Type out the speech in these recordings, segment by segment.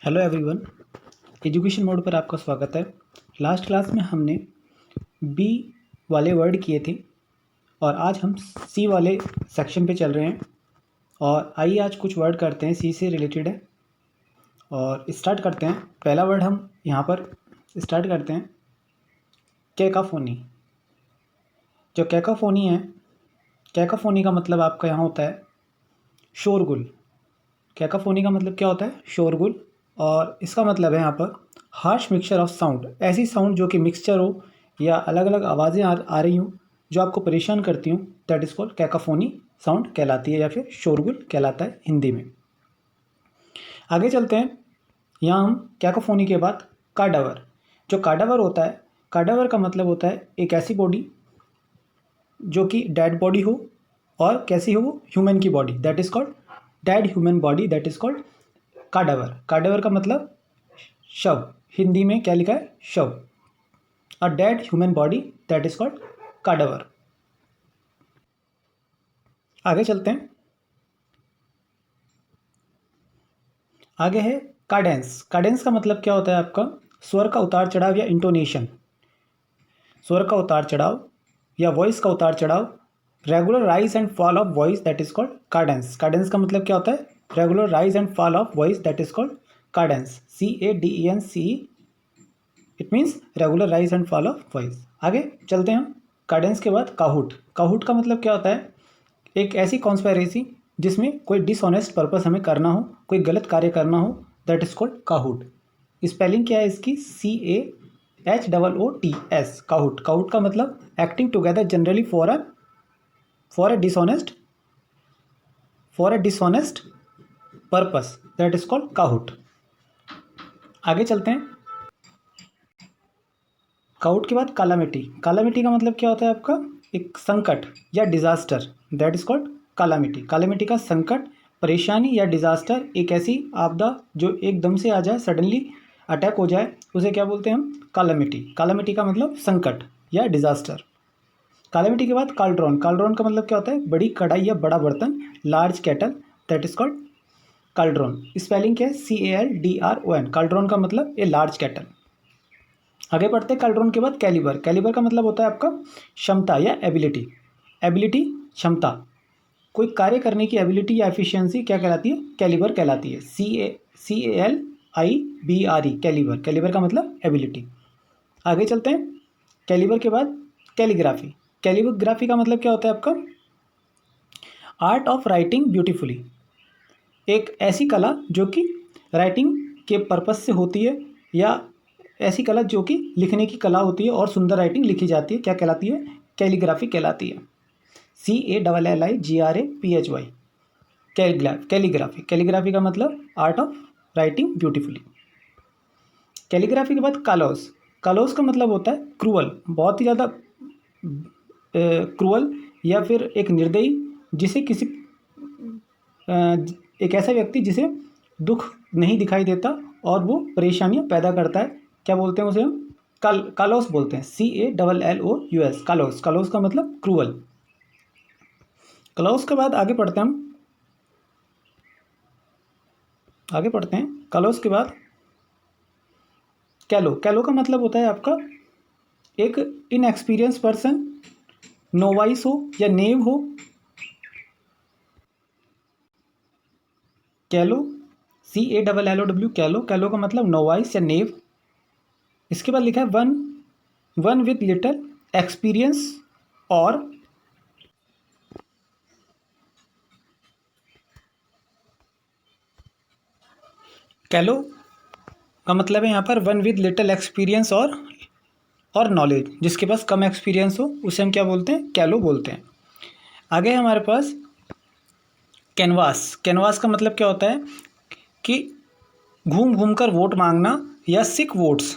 Hello everyone, education mode पर आपका स्वागत है। लास्ट क्लास में हमने बी वाले वर्ड किए थे और आज हम सी वाले सेक्शन पे चल रहे हैं। और आइए आज कुछ वर्ड करते हैं, सी से रिलेटेड है और स्टार्ट करते हैं। पहला वर्ड हम यहाँ पर स्टार्ट करते हैं, कैकाफोनी। जो कैकाफोनी है, कैकाफोनी का मतलब आपका यहाँ होता है शोरगुल। कैकाफोनी का मतलब क्या होता है? शोरगुल। और इसका मतलब है यहाँ पर हार्श मिक्सचर ऑफ साउंड, ऐसी साउंड जो कि मिक्सचर हो या अलग अलग आवाज़ें आ रही हों जो आपको परेशान करती हूँ, दैट इज़ कॉल्ड कैकाफोनी साउंड कहलाती है या फिर शोरगुल कहलाता है हिंदी में। आगे चलते हैं। यहाँ हम कैकाफोनी के बाद काडावर। जो काडावर होता है, काडावर का मतलब होता है एक ऐसी बॉडी जो कि डेड बॉडी हो और कैसी हो वो, ह्यूमन की body, that is called dead human body, that is called cadaver. Cadaver का मतलब शव, हिंदी में क्या लिखा है? शव। A dead human body, that is called cadaver. आगे चलते हैं। आगे है काडेंस। काडेंस का मतलब क्या होता है आपका? स्वर का उतार चढ़ाव या इंटोनेशन। स्वर का उतार चढ़ाव या वॉइस का उतार चढ़ाव, regular rise and fall of voice, that is called cadence. Cadence का मतलब क्या होता है? Regular rise and fall of voice, that is called cadence. CADENCE, it means regular rise and fall of voice. आगे चलते हैं हम। काडेंस के बाद काहुट। काहुट का मतलब क्या होता है? एक ऐसी कॉन्स्पायरेसी जिसमें कोई डिसऑनेस्ट पर्पस हमें करना हो, कोई गलत कार्य करना हो, that is called cahoot. Spelling क्या है इसकी? CAHOOTS, cahoot. काहुट का मतलब acting together generally for a dishonest purpose, that is called cahoot. आगे चलते हैं। काउट के बाद कालामिटी। कालामिटी का मतलब क्या होता है आपका? एक संकट या डिजास्टर, दैट इज कॉल्ड कालामिटी। कालामिटी का संकट, परेशानी या डिजास्टर, एक ऐसी आपदा जो एकदम से आ जाए, सडनली अटैक हो जाए, उसे क्या बोलते हैं हम? कालामिटी। कालामिटी का मतलब संकट या डिजास्टर। कालामिटी के बाद काल्ड्रॉन। काल्ड्रॉन का मतलब क्या होता है? बड़ी कढ़ाई या बड़ा बर्तन, large kettle, that is called caldron. Spelling क्या है? CALDRON। काल्ड्रॉन का मतलब ए लार्ज केटल। आगे बढ़ते हैं। कैल्ड्रॉन के बाद कैलिबर। कैलिबर का मतलब होता है आपका क्षमता या एबिलिटी। एबिलिटी, क्षमता, कोई कार्य करने की एबिलिटी या एफिशिएंसी क्या कहलाती है? कैलिबर कहलाती है। CALIBRE, calibre. कैलिबर का मतलब एबिलिटी। आगे चलते हैं। कैलिबर के बाद कैलीग्राफी। कैलीग्राफी का मतलब क्या होता है आपका? आर्ट ऑफ राइटिंग ब्यूटीफुली, एक ऐसी कला जो कि राइटिंग के पर्पस से होती है या ऐसी कला जो कि लिखने की कला होती है और सुंदर राइटिंग लिखी जाती है, क्या कहलाती है? कैलीग्राफी कहलाती है। CALLIGRAPHY, calligraphy. कैलीग्राफी का मतलब art of writing beautifully. Calligraphy के बाद कालोस। कालोस का मतलब होता है क्रूअल, बहुत ही ज़्यादा क्रूअल या फिर एक निर्दयी, जिसे किसी एक ऐसा व्यक्ति जिसे दुख नहीं दिखाई देता और वो परेशानियां पैदा करता है, क्या बोलते हैं उसे हम? कालोस बोलते हैं। CALLOUS, कालोस। कालोस का मतलब क्रूअल। कालोस के बाद आगे पढ़ते हैं हम। आगे पढ़ते हैं। कालोस के बाद कैलो। कैलो का मतलब होता है आपका एक इनएक्सपीरियंस पर्सन, नोवाइस हो या नेव हो। कैलो, CALLOW, कैलो। कैलो का मतलब नोवाइस या नेव। इसके बाद लिखा है वन विथ लिटिल एक्सपीरियंस और कैलो का मतलब है यहाँ पर वन विद लिटिल एक्सपीरियंस और नॉलेज, जिसके पास कम एक्सपीरियंस हो उसे हम क्या बोलते हैं? कैलो बोलते हैं। आगे है हमारे पास कैनवास। कैनवास का मतलब क्या होता है कि घूम घूम कर वोट मांगना या सिक वोट्स।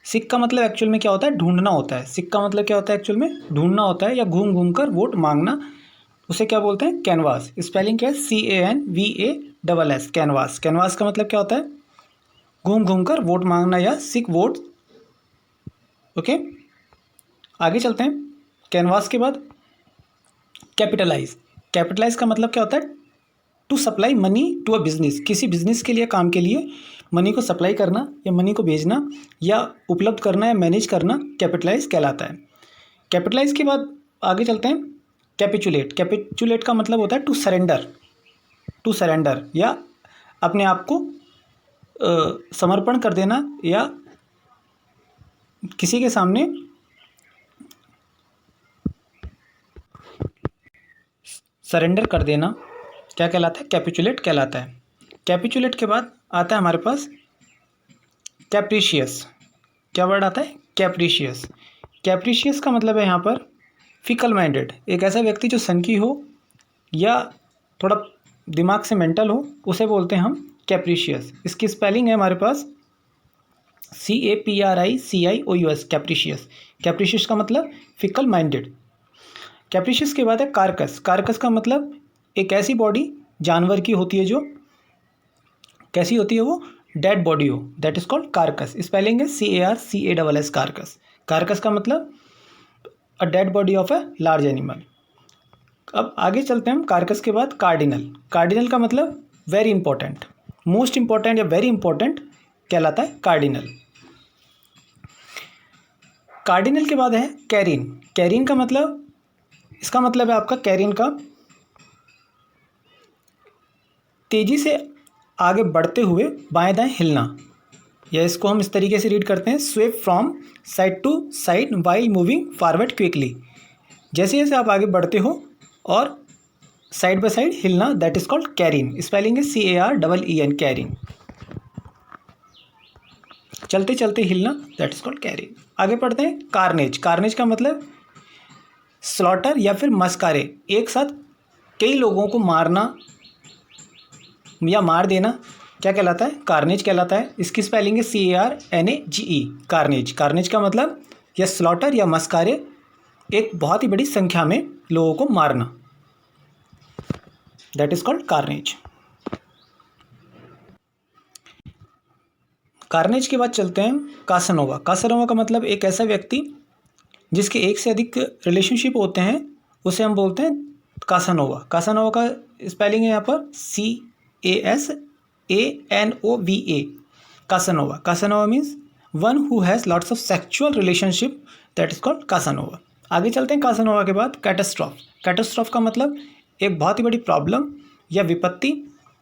सिक का मतलब एक्चुअल में क्या होता है? ढूंढना होता है। सिक का मतलब क्या होता है? एक्चुअल में ढूंढना होता है या घूम घूम कर वोट मांगना, उसे क्या बोलते हैं? कैनवास। स्पेलिंग क्या है? CANVASS, canvas. कैनवास का मतलब क्या होता है? घूम घूम कर वोट मांगना या सिक वोट। ओके, आगे चलते हैं। कैनवास के बाद कैपिटलाइज। कैपिटलाइज का मतलब क्या होता है? To supply money to a business, किसी बिजनेस के लिए, काम के लिए मनी को सप्लाई करना या मनी को भेजना या उपलब्ध करना या मैनेज करना कैपिटलाइज कहलाता है। कैपिटलाइज के बाद आगे चलते हैं। कैपिचुलेट, कैपिचुलेट का मतलब होता है टू सरेंडर, टू सरेंडर या अपने आप को समर्पण कर देना या किसी के सामने सरेंडर कर देना क्या कहलाता है? कैपिचुलेट कहलाता है। कैपिचुलेट के बाद आता है हमारे पास कैप्रिशियस। क्या वर्ड आता है? कैप्रिशियस। कैप्रिशियस का मतलब है यहाँ पर फिकल माइंडेड, एक ऐसा व्यक्ति जो सनकी हो या थोड़ा दिमाग से मेंटल हो, उसे बोलते हैं हम कैप्रिशियस। इसकी स्पेलिंग है हमारे पास CAPRICIOUS, कैप्रिशियस। कैप्रिशियस का मतलब फिकल माइंडेड। कैप्रिशियस के बाद है कार्कस। कार्कस का मतलब एक ऐसी बॉडी जानवर की होती है जो कैसी होती है? वो डेड बॉडी हो, that is called carcass. Spelling है CARCASS, कार्कस। कार्कस का मतलब a dead body of a large animal. अब आगे चलते हैं हम। कार्कस के बाद कार्डिनल। कार्डिनल का मतलब वेरी इंपॉर्टेंट, मोस्ट इंपॉर्टेंट या वेरी इंपॉर्टेंट कहलाता है कार्डिनल। कार्डिनल के बाद है कैरिन। कैरिन का मतलब, इसका मतलब है आपका कैरिन का तेजी से आगे बढ़ते हुए बाएं दाएं हिलना, या इसको हम इस तरीके से रीड करते हैं sweep from side to side while moving forward quickly. जैसे जैसे आप आगे बढ़ते हो और साइड बाय साइड हिलना, that is called careen. Spelling है CAREEN, कैरिन। चलते चलते हिलना, दैट इज कॉल्ड कैरिन। आगे पढ़ते हैं कार्नेज। कार्नेज का मतलब स्लॉटर या फिर मस्कारे, एक साथ कई लोगों को मारना या मार देना क्या कहलाता है? कार्नेज कहलाता है। इसकी स्पेलिंग है CARNAGE, कार्नेज। कार्नेज का मतलब यह स्लॉटर या मस्कारे, एक बहुत ही बड़ी संख्या में लोगों को मारना, that is called carnage. Carnage के बाद चलते हैं कासानोवा। कासानोवा का मतलब एक ऐसा व्यक्ति जिसके एक से अधिक रिलेशनशिप होते हैं, उसे हम बोलते हैं कासानोवा। कासानोवा का स्पेलिंग है यहाँ पर CASANOVA, Casanova. Casanova means one who has lots of sexual relationship, that is called Casanova. आगे चलते हैं कासानोवा के बाद कैटास्ट्रॉफ। कैटास्ट्रॉफ का मतलब एक बहुत ही बड़ी प्रॉब्लम या विपत्ति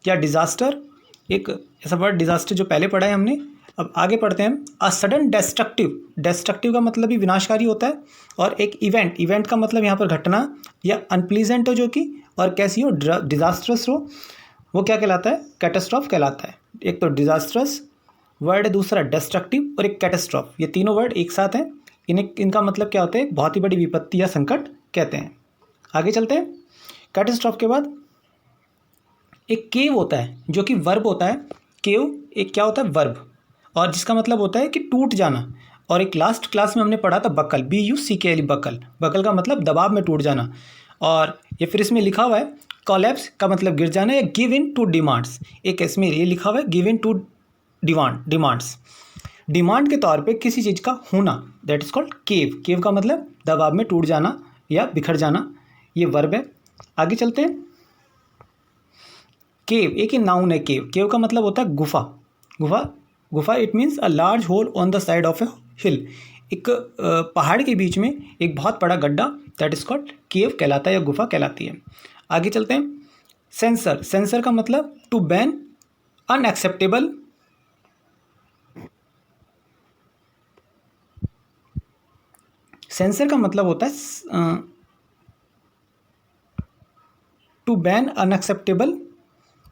या डिजास्टर, एक ऐसा वर्ड डिजास्टर जो पहले पढ़ा है हमने। अब आगे पढ़ते हैं अ सडन डेस्ट्रक्टिव। डेस्ट्रक्टिव का मतलब भी विनाशकारी होता है, और एक इवेंट, इवेंट का मतलब यहाँ पर घटना या अनप्लीजेंट हो जो कि, और कैसी हो? डिजास्ट्रस हो, वो क्या कहलाता है? कैटास्ट्रॉफ कहलाता है। एक तो डिजास्ट्रस वर्ड है, दूसरा डेस्ट्रक्टिव और एक कैटास्ट्रॉफ, ये तीनों वर्ड एक साथ हैं। इनका मतलब क्या होता है? बहुत ही बड़ी विपत्ति या संकट कहते हैं। आगे चलते हैं। कैटास्ट्रॉफ के बाद एक केव होता है जो कि वर्ब होता है। केव एक क्या होता है? वर्ब, और जिसका मतलब होता है कि टूट जाना। और एक लास्ट क्लास में हमने पढ़ा था बकल, BUCKL, बकल। बकल का मतलब दबाव में टूट जाना। और ये फिर इसमें लिखा हुआ है कोलैप्स का मतलब गिर जाना या गिव इन टू डिमांड्स। एक इसमें ये लिखा हुआ है give in to demands, demand के तौर पे किसी चीज़ का होना, that is called cave. Cave का मतलब दबाव में टूट जाना या बिखर जाना, ये वर्ब है। आगे चलते हैं। केव एक ही नाउन है। केव, केव का मतलब होता है गुफा। गुफा it means a large hole on the side of a hill, एक पहाड़ के बीच में एक बहुत बड़ा गड्ढा, दैट इज कॉल्ड केव कहलाता है या गुफा कहलाती है। आगे चलते हैं। सेंसर। सेंसर का मतलब टू बैन अनएक्सेप्टेबल, सेंसर का मतलब होता है to ban unacceptable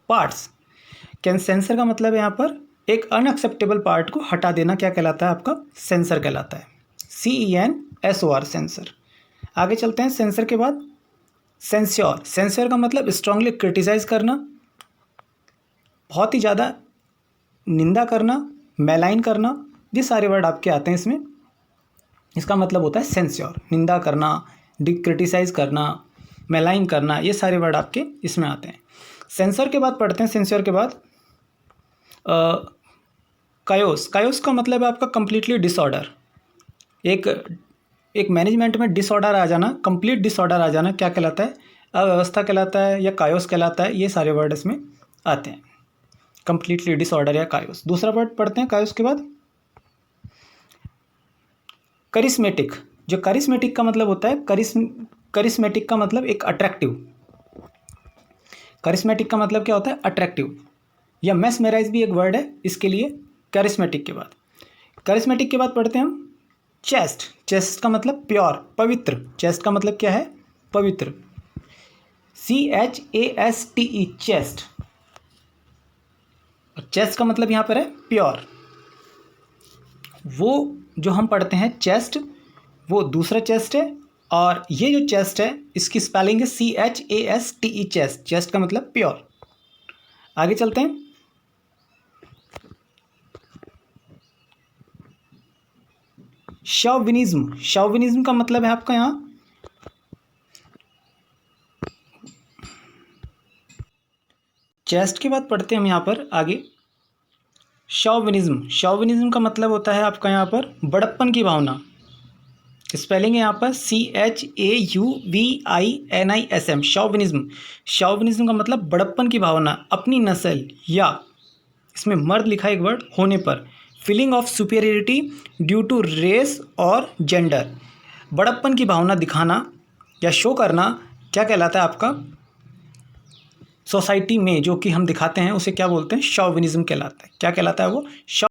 parts. Can censor का मतलब है यहाँ पर एक अनएक्सेप्टेबल पार्ट को हटा देना, क्या कहलाता है? आपका सेंसर कहलाता है। CENSOR, sensor. आगे चलते हैं। सेंसर के बाद सेंस्योर। सेंस्योर का मतलब स्ट्रांगली क्रिटिसाइज करना, बहुत ही ज़्यादा निंदा करना, मैलाइन करना, ये सारे वर्ड आपके आते हैं इसमें। इसका मतलब होता है सेंस्योर, निंदा करना, क्रिटिसाइज करना, मैलाइन करना, ये सारे वर्ड आपके इसमें आते हैं। सेंसर के बाद पढ़ते हैं। सेंस्योर के बाद कायोस। कायोस का मतलब है आपका कंप्लीटली डिसऑर्डर, एक मैनेजमेंट में डिसऑर्डर आ जाना, कंप्लीट डिसऑर्डर आ जाना, क्या कहलाता है? अव्यवस्था कहलाता है या कायोस कहलाता है, ये सारे वर्ड इसमें आते हैं। कंप्लीटली डिसऑर्डर या कायोस। दूसरा वर्ड पढ़ते हैं कायोस के बाद, करिस्मेटिक। जो करिस्मेटिक का मतलब होता है, करिस्मेटिक का मतलब एक अट्रैक्टिव। करिस्मेटिक का मतलब क्या होता है? अट्रैक्टिव। या मेस्मेराइज भी एक वर्ड है इसके लिए करिस्मेटिक के बाद। करिस्मेटिक के बाद पढ़ते हैं हम चेस्ट। चेस्ट का मतलब प्योर, पवित्र। चेस्ट का मतलब क्या है? पवित्र। CHASTE, chest. और चेस्ट का मतलब यहाँ पर है प्योर। वो जो हम पढ़ते हैं चेस्ट, वो दूसरा चेस्ट है, और ये जो चेस्ट है इसकी स्पेलिंग है CHASTE, चेस्ट। चेस्ट का मतलब प्योर। आगे चलते हैं। शॉविनिज्म। शॉविनिज्म का मतलब है आपका यहाँ चेस्ट के बाद पढ़ते हैं हम यहाँ पर आगे शॉविनिज्म। शॉविनिज्म का मतलब होता है आपका यहाँ पर बड़प्पन की भावना। स्पेलिंग है यहाँ पर CHAUVINISM, शॉविनिज्म। शॉविनिज्म का मतलब बड़प्पन की भावना, अपनी नस्ल या इसमें मर्द लिखा एक वर्ड होने पर, feeling of superiority due to race और जेंडर। बड़प्पन की भावना दिखाना या शो करना क्या कहलाता है आपका? सोसाइटी में जो कि हम दिखाते हैं उसे क्या बोलते हैं? शॉविनिज्म कहलाता है। क्या कहलाता है वो?